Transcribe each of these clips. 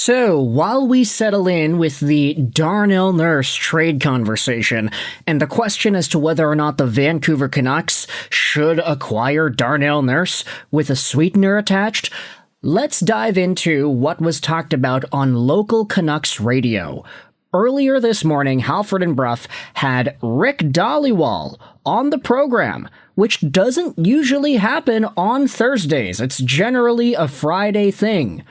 So, while we settle in with the Darnell Nurse trade conversation, and the question as to whether or not the Vancouver Canucks should acquire Darnell Nurse with a sweetener attached, let's dive into what was talked about on local Canucks radio. Earlier this morning, Halford and Bruff had Rick Dhaliwal on the program, which doesn't usually happen on Thursdays. It's generally a Friday thing.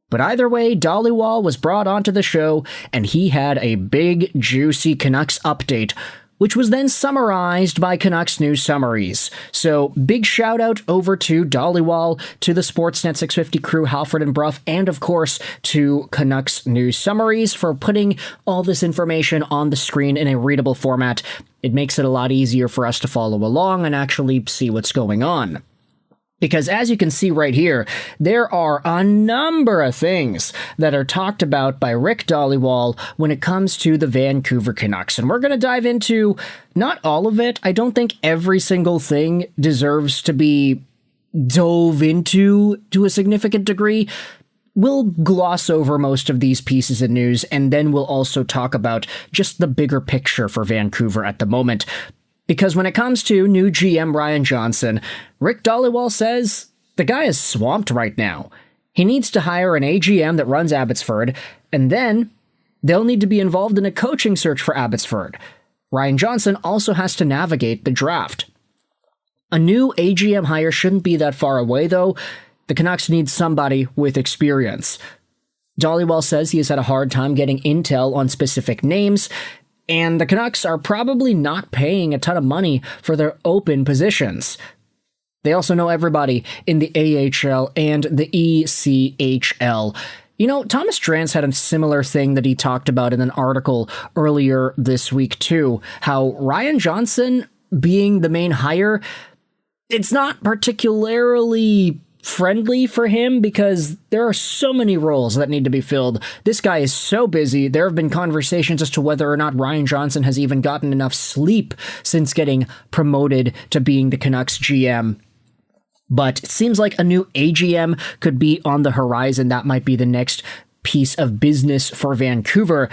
But either way, Dhaliwal was brought onto the show, and he had a big, juicy Canucks update, which was then summarized by Canucks News Summaries. So, big shout out over to Dhaliwal, to the Sportsnet 650 crew, Halford and Bruff, and of course to Canucks News Summaries for putting all this information on the screen in a readable format. It makes it a lot easier for us to follow along and actually see what's going on. Because as you can see right here, there are a number of things that are talked about by Rick Dhaliwal when it comes to the Vancouver Canucks. And we're going to dive into not all of it. I don't think every single thing deserves to be dove into to a significant degree. We'll gloss over most of these pieces of news, and then we'll also talk about just the bigger picture for Vancouver at the moment. Because when it comes to new GM Ryan Johnson, Rick Dhaliwal says the guy is swamped right now. He needs to hire an AGM that runs Abbotsford, and then they'll need to be involved in a coaching search for Abbotsford. Ryan Johnson also has to navigate the draft. A new AGM hire shouldn't be that far away, though. The Canucks need somebody with experience. Dhaliwal says he has had a hard time getting intel on specific names, and the Canucks are probably not paying a ton of money for their open positions. They also know everybody in the AHL and the ECHL. You know, Thomas Drance had a similar thing that he talked about in an article earlier this week too, how Ryan Johnson being the main hire, it's not particularly friendly for him because there are so many roles that need to be filled. This guy is so busy. There have been conversations as to whether or not Ryan Johnson has even gotten enough sleep since getting promoted to being the Canucks GM. But it seems like a new AGM could be on the horizon. That might be the next piece of business for Vancouver.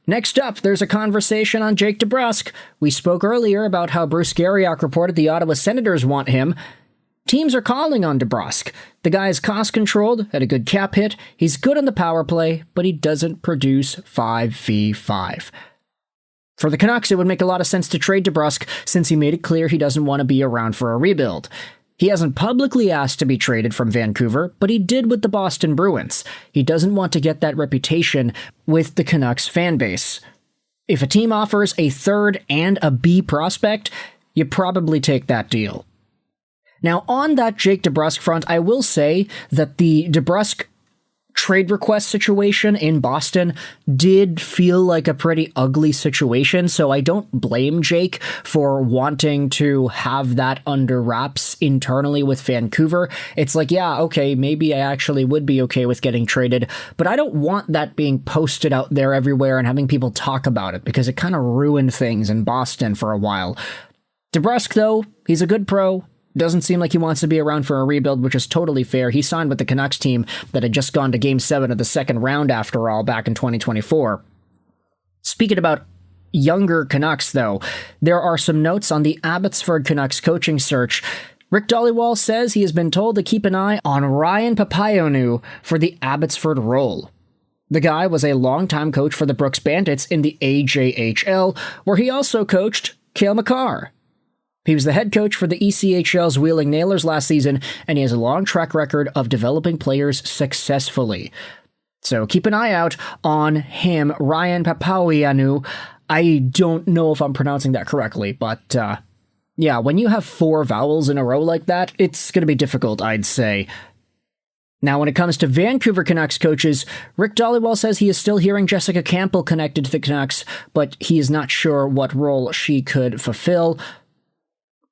Next up, there's a conversation on Jake DeBrusk. We spoke earlier about how Bruce Garriock reported the Ottawa Senators want him. Teams are calling on DeBrusk. The guy is cost-controlled, had a good cap hit, he's good on the power play, but he doesn't produce 5v5. For the Canucks, it would make a lot of sense to trade DeBrusk since he made it clear he doesn't want to be around for a rebuild. He hasn't publicly asked to be traded from Vancouver, but he did with the Boston Bruins. He doesn't want to get that reputation with the Canucks fan base. If a team offers a third and a B prospect, you probably take that deal. Now, on that Jake DeBrusk front, I will say that the DeBrusk trade request situation in Boston did feel like a pretty ugly situation, so I don't blame Jake for wanting to have that under wraps internally with Vancouver. It's like, yeah, okay, maybe I actually would be okay with getting traded, but I don't want that being posted out there everywhere and having people talk about it, because it kind of ruined things in Boston for a while. DeBrusk, though, he's a good pro. Doesn't seem like he wants to be around for a rebuild, which is totally fair. He signed with the Canucks team that had just gone to Game 7 of the second round, after all, back in 2024. Speaking about younger Canucks, though, there are some notes on the Abbotsford Canucks coaching search. Rick Dhaliwal says he has been told to keep an eye on Ryan Papaioanou for the Abbotsford role. The guy was a longtime coach for the Brooks Bandits in the AJHL, where he also coached Cale Makar. He was the head coach for the ECHL's Wheeling Nailers last season, and he has a long track record of developing players successfully. So keep an eye out on him, Ryan Papaioanou. I don't know if I'm pronouncing that correctly, but yeah, when you have 4 vowels in a row like that, it's going to be difficult, I'd say. Now, when it comes to Vancouver Canucks coaches, Rick Dhaliwal says he is still hearing Jessica Campbell connected to the Canucks, but he is not sure what role she could fulfill.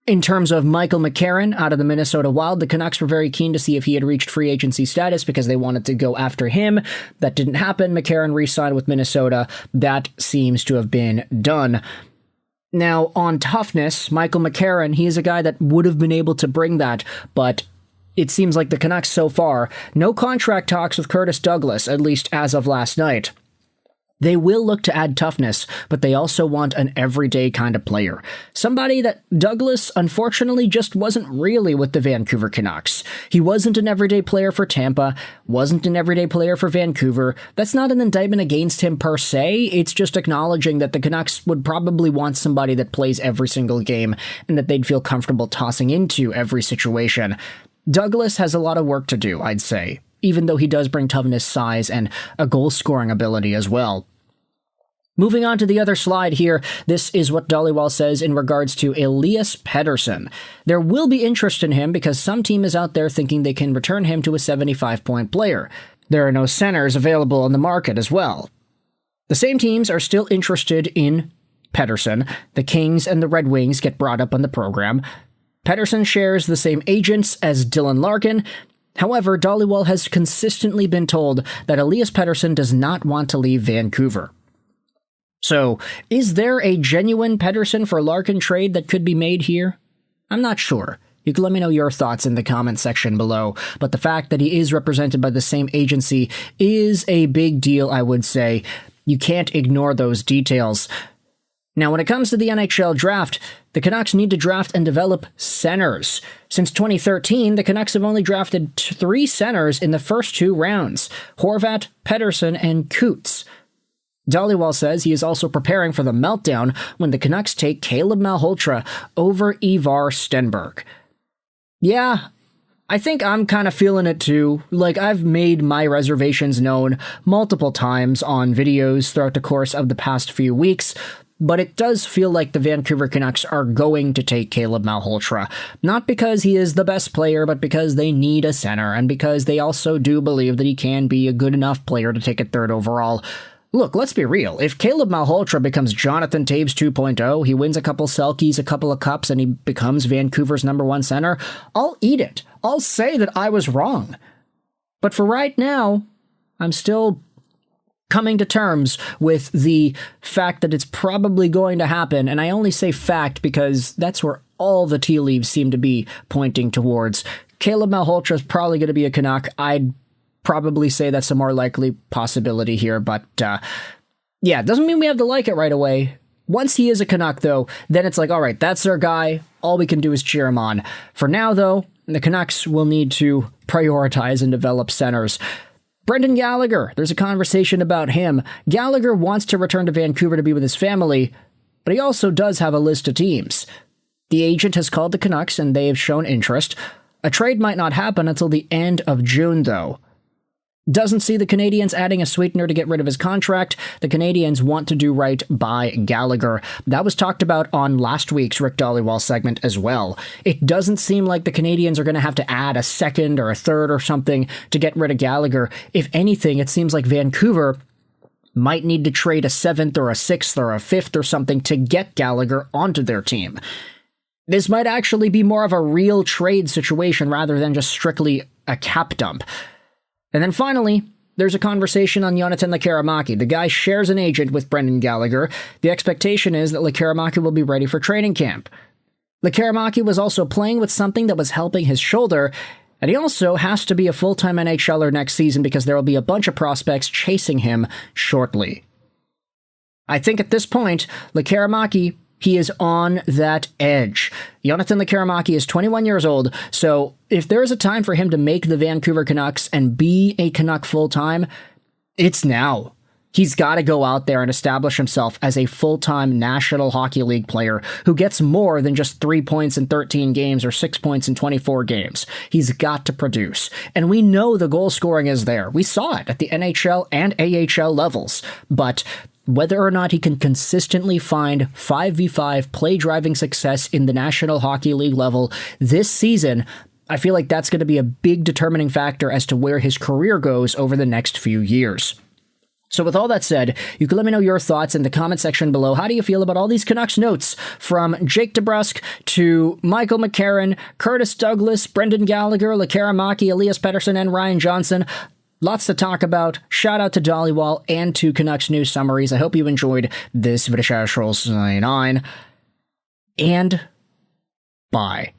In terms of Michael McCarron out of the Minnesota Wild, the Canucks were very keen to see if he had reached free agency status because they wanted to go after him. That didn't happen. McCarron re-signed with Minnesota. That seems to have been done. Now, on toughness, Michael McCarron, he is a guy that would have been able to bring that, but It seems like the Canucks so far, no contract talks with Curtis Douglas, at least as of last night. They will look to add toughness, but they also want an everyday kind of player. Somebody that Douglas, unfortunately, just wasn't really with the Vancouver Canucks. He wasn't an everyday player for Tampa, wasn't an everyday player for Vancouver. That's not an indictment against him per se, it's just acknowledging that the Canucks would probably want somebody that plays every single game and that they'd feel comfortable tossing into every situation. Douglas has a lot of work to do, I'd say, even though he does bring toughness, size, and a goal-scoring ability as well. Moving on to the other slide here, this is what Dhaliwal says in regards to Elias Pettersson. There will be interest in him because some team is out there thinking they can return him to a 75-point player. There are no centers available on the market as well. The same teams are still interested in Pettersson. The Kings and the Red Wings get brought up on the program. Pettersson shares the same agents as Dylan Larkin. However, Dhaliwal has consistently been told that Elias Pettersson does not want to leave Vancouver. So, is there a genuine Pettersson for Larkin trade that could be made here? I'm not sure. You can let me know your thoughts in the comment section below, but the fact that he is represented by the same agency is a big deal, I would say. You can't ignore those details. Now, when it comes to the NHL Draft, the Canucks need to draft and develop centers. Since 2013, the Canucks have only drafted 3 centers in the first 2 rounds: Horvat, Pettersson, and Coots. Dhaliwal says he is also preparing for the meltdown when the Canucks take Caleb Malhotra over Ivar Stenberg. Yeah, I think I'm kind of feeling it too. Like, I've made my reservations known multiple times on videos throughout the course of the past few weeks, but it does feel like the Vancouver Canucks are going to take Caleb Malhotra. Not because he is the best player, but because they need a center, and because they also do believe that he can be a good enough player to take it 3rd overall. Look, let's be real. If Caleb Malhotra becomes Jonathan Toews 2.0, he wins a couple Selkies, a couple of cups, and he becomes Vancouver's #1 center, I'll eat it. I'll say that I was wrong. But for right now, I'm still coming to terms with the fact that it's probably going to happen, and I only say fact because that's where all the tea leaves seem to be pointing towards. Caleb Malhotra is probably going to be a Canuck. I'd probably say that's a more likely possibility here, but yeah, it doesn't mean we have to like it right away. Once he is a Canuck, though, then it's like, all right, that's our guy. All we can do is cheer him on. For now, though, the Canucks will need to prioritize and develop centers. Brendan Gallagher, there's a conversation about him. Gallagher wants to return to Vancouver to be with his family, but he also does have a list of teams. The agent has called the Canucks, and they have shown interest. A trade might not happen until the end of June, though. Doesn't see the Canadiens adding a sweetener to get rid of his contract. The Canadiens want to do right by Gallagher. That was talked about on last week's Rick Dhaliwal segment as well. It doesn't seem like the Canadiens are going to have to add a 2nd or a 3rd or something to get rid of Gallagher. If anything, it seems like Vancouver might need to trade a 7th or a 6th or a 5th or something to get Gallagher onto their team. This might actually be more of a real trade situation rather than just strictly a cap dump. And then finally, there's a conversation on Jonathan Lekkerimaki. The guy shares an agent with Brendan Gallagher. The expectation is that Lekkerimaki will be ready for training camp. Lekkerimaki was also playing with something that was helping his shoulder, and he also has to be a full-time NHLer next season because there will be a bunch of prospects chasing him shortly. I think at this point, Lekkerimaki, he is on that edge. Jonathan Lekkerimaki is 21 years old, so if there is a time for him to make the Vancouver Canucks and be a Canuck full-time, it's now. He's got to go out there and establish himself as a full-time National Hockey League player who gets more than just 3 points in 13 games or 6 points in 24 games. He's got to produce. And we know the goal scoring is there. We saw it at the NHL and AHL levels. But whether or not he can consistently find 5v5 play-driving success in the National Hockey League level this season, I feel like that's going to be a big determining factor as to where his career goes over the next few years. So with all that said, you can let me know your thoughts in the comment section below. How do you feel about all these Canucks notes from Jake DeBrusk to Michael McCarron, Curtis Douglas, Brendan Gallagher, Lekkerimaki, Elias Pettersson, and Ryan Johnson? Lots to talk about. Shout out to Dhaliwal and to Canucks News Summaries. I hope you enjoyed this video. And bye.